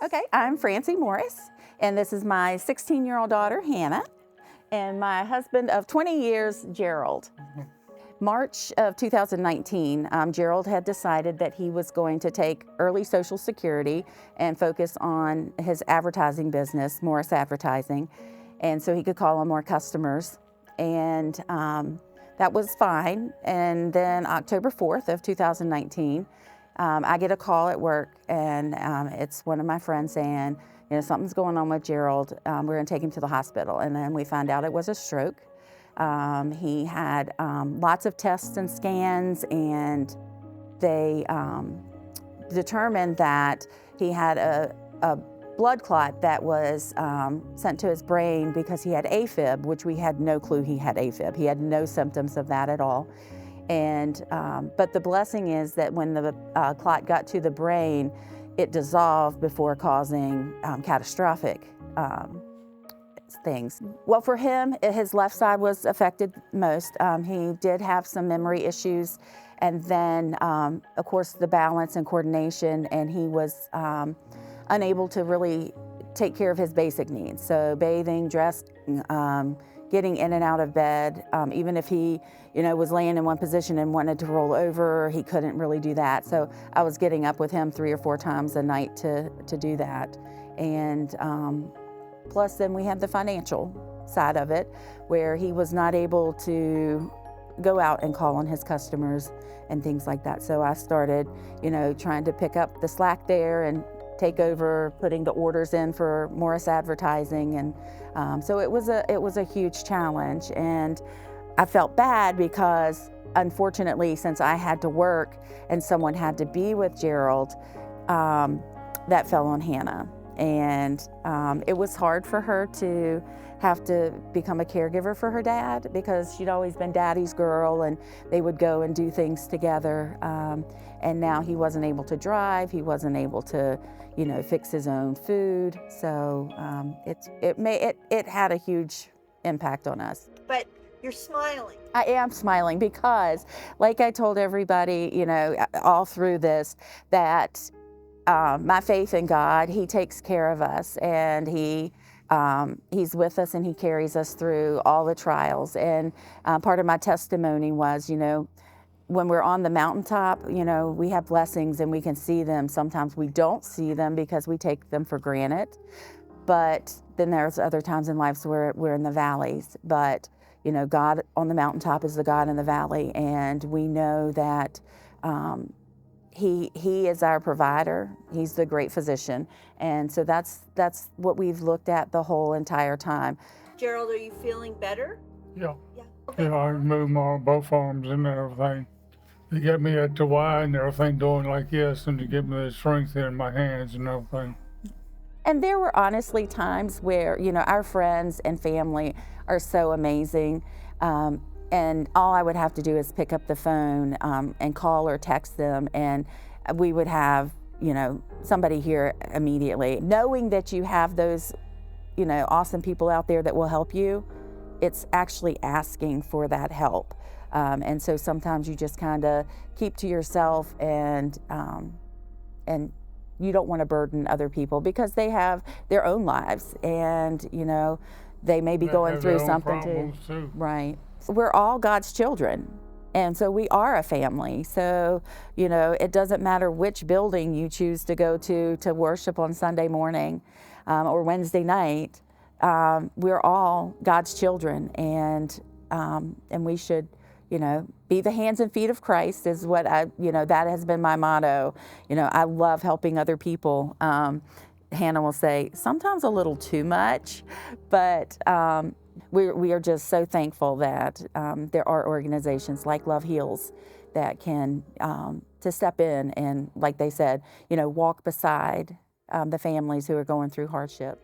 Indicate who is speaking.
Speaker 1: Okay, I'm Francy Morris, and this is my 16-year-old daughter, Hannah, and my husband of 20 years, Gerald. March of 2019, Gerald had decided that he was going to take early Social Security and focus on his advertising business, Morris Advertising, and so he could call on more customers. And that was fine. And then October 4th of 2019, I get a call at work, and it's one of my friends saying, something's going on with Gerald. We're going to take him to the hospital. And then we found out it was a stroke. He had lots of tests and scans, and they determined that he had a blood clot that was sent to his brain because he had AFib, which we had no clue he had AFib. He had no symptoms of that at all. And but the blessing is that when the clot got to the brain, it dissolved before causing catastrophic things. Well, for him, his left side was affected most. He did have some memory issues, and then, of course, the balance and coordination, and he was unable to really take care of his basic needs. So bathing, dressing, getting in and out of bed. Even if he, was laying in one position and wanted to roll over, he couldn't really do that. So I was getting up with him 3 or 4 times a night to do that. And plus then we had the financial side of it, where he was not able to go out and call on his customers and things like that. So I started, trying to pick up the slack there and take over putting the orders in for Morris Advertising. And so it was a huge challenge. And I felt bad because, unfortunately, since I had to work and someone had to be with Gerald, that fell on Hannah. And it was hard for her to have to become a caregiver for her dad, because she'd always been daddy's girl and they would go and do things together. And now he wasn't able to drive, he wasn't able to, fix his own food. So it had a huge impact on us.
Speaker 2: But you're smiling.
Speaker 1: I am smiling because, like I told everybody, all through this, that my faith in God, He takes care of us, and He's with us, and He carries us through all the trials. And part of my testimony was, when we're on the mountaintop, we have blessings and we can see them. Sometimes we don't see them because we take them for granted. But then there's other times in life where we're in the valleys. But, God on the mountaintop is the God in the valley. And we know that He is our provider. He's the great physician. And so that's what we've looked at the whole entire time.
Speaker 2: Gerald, are you feeling better?
Speaker 3: Yeah.
Speaker 2: Yeah. Okay.
Speaker 3: Yeah, I can move both arms and everything. They get me at the Y and everything doing like this, and to give me the strength in my hands and everything.
Speaker 1: And there were honestly times where, our friends and family are so amazing. And all I would have to do is pick up the phone and call or text them, and we would have, somebody here immediately. Knowing that you have those, awesome people out there that will help you, it's actually asking for that help. And so sometimes you just kind of keep to yourself, and you don't want to burden other people because they have their own lives, and, they may be going through something too. Right. We're all God's children, and so we are a family. So, it doesn't matter which building you choose to go to worship on Sunday morning or Wednesday night. We're all God's children, and we should, be the hands and feet of Christ is what that has been my motto. I love helping other people. Hannah will say, sometimes a little too much, but we are just so thankful that there are organizations like Love Heals that can to step in and, like they said, walk beside the families who are going through hardship.